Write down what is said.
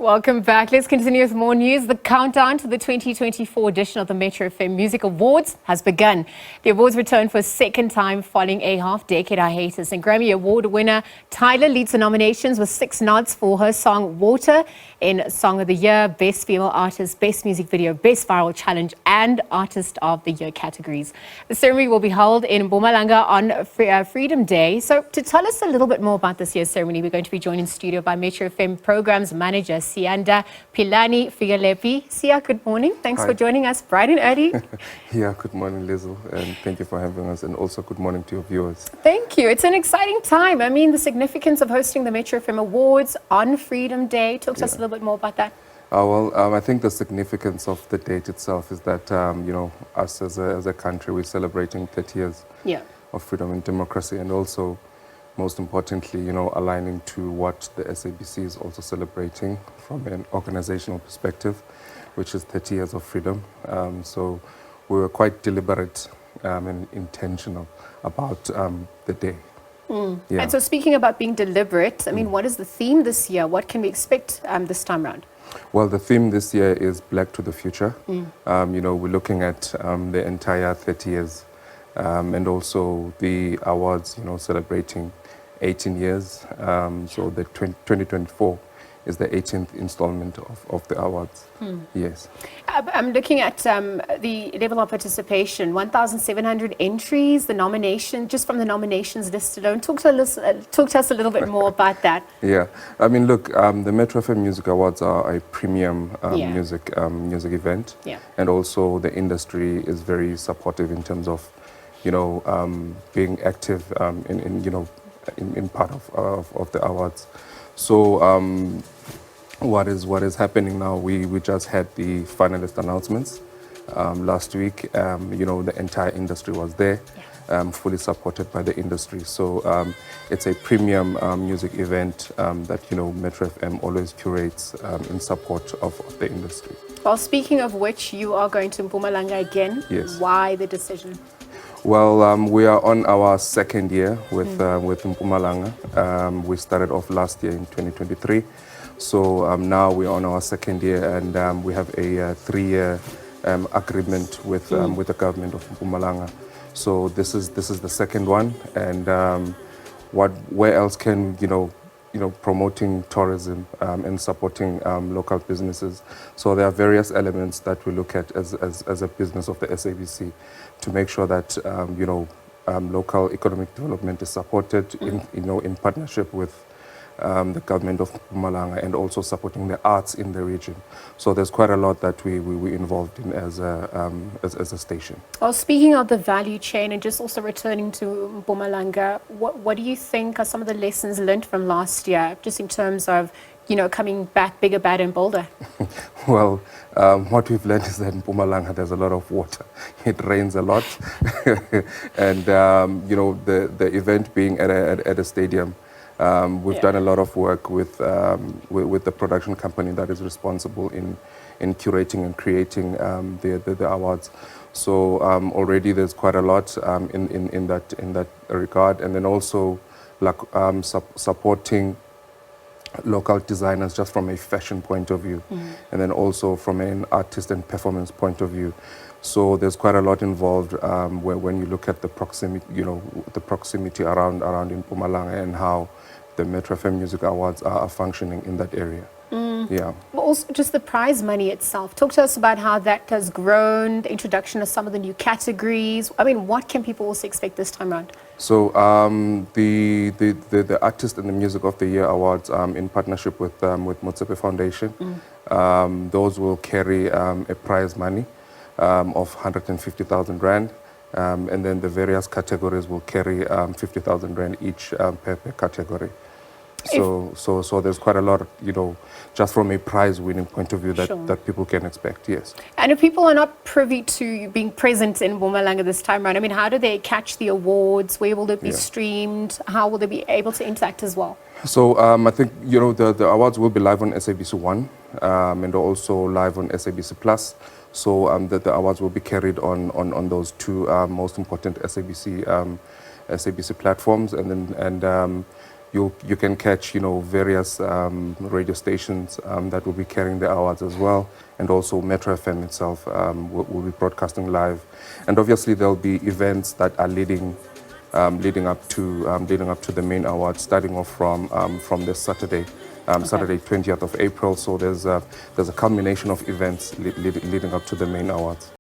Welcome back. Let's continue with more news. The countdown to the 2024 edition of the Metro FM Music Awards has begun. The awards return for a second time following a half-decade hiatus. And Grammy Award winner Tyla leads the nominations with 6 nods for her song Water in Song of the Year, Best Female Artist, Best Music Video, Best Viral Challenge and Artist of the Year categories. The ceremony will be held in Mpumalanga on Freedom Day. So to tell us a little bit more about this year's ceremony, we're going to be joined in studio by Metro FM Programs Manager Siyanda, Philani, Fikelephi. Sia, good morning. Thanks for joining us bright and early. Yeah, good morning, Lizzle, and thank you for having us, and also good morning to your viewers. Thank you. It's an exciting time. I mean, the significance of hosting the Metro FM Awards on Freedom Day. Talk to us a little bit more about that. I think the significance of the date itself is that, us as a country, we're celebrating 30 years of freedom and democracy, and also, most importantly, aligning to what the SABC is also celebrating from an organizational perspective, which is 30 years of freedom. So we were quite deliberate and intentional about the day. Yeah. And so speaking about being deliberate, I mean, what is the theme this year? What can we expect this time around? Well, the theme this year is Black to the Future. We're looking at the entire 30 years and also the awards, celebrating 18 years. So the 2024 is the 18th installment of the awards. Yes. I'm looking at the level of participation, 1,700 entries, the nomination, just from the nominations list alone. Talk to us a little bit more about that. Yeah. I mean, look, the Metro FM Music Awards are a premium music event. Yeah. And also the industry is very supportive in terms of, being active in part of the awards. So what is happening now, we just had the finalist announcements last week. The entire industry was there, fully supported by the industry. So it's a premium music event that Metro FM always curates in support of the industry. Well, speaking of which, you are going to Mpumalanga again. Yes. Why the decision? Well, we are on our second year with Mpumalanga. We started off last year in 2023. So now we're on our second year, and we have a 3-year agreement with the government of Mpumalanga. So this is the second one, and where else can promoting tourism and supporting local businesses. So there are various elements that we look at as a business of the SABC to make sure that local economic development is supported in partnership with the government of Mpumalanga, and also supporting the arts in the region. So there's quite a lot that we involved in as a station. Well, speaking of the value chain and just also returning to Mpumalanga, what do you think are some of the lessons learned from last year, just in terms of coming back bigger, badder and bolder? Well, what we've learned is that in Mpumalanga there's a lot of water. It rains a lot, and the event being at a stadium. We've done a lot of work with the production company that is responsible in curating and creating the awards. So already there's quite a lot in that regard, and then also supporting local designers just from a fashion point of view, and then also from an artist and performance point of view. So there's quite a lot involved when you look at the proximity around in Mpumalanga and how the Metro FM Music Awards are functioning in that area. Yeah. But also just the prize money itself. Talk to us about how that has grown, the introduction of some of the new categories. I mean, what can people also expect this time around? So the Artist and the Music of the Year Awards in partnership with Motsepe Foundation, those will carry a prize money of 150,000 Rand. And then the various categories will carry 50,000 Rand each per category. So there's quite a lot, just from a prize winning point of view that people can expect, yes. And if people are not privy to being present in Mpumalanga this time around, I mean, how do they catch the awards? Where will they be streamed? How will they be able to interact as well? So I think, the awards will be live on SABC 1 and also live on SABC Plus. So the awards will be carried on those two most important SABC platforms, and you can catch, various radio stations that will be carrying the awards as well, and also Metro FM itself will be broadcasting live. And obviously there'll be events that are leading up to the main awards, starting off from this Saturday. Saturday, 20th of April. So there's a culmination of events leading up to the main awards.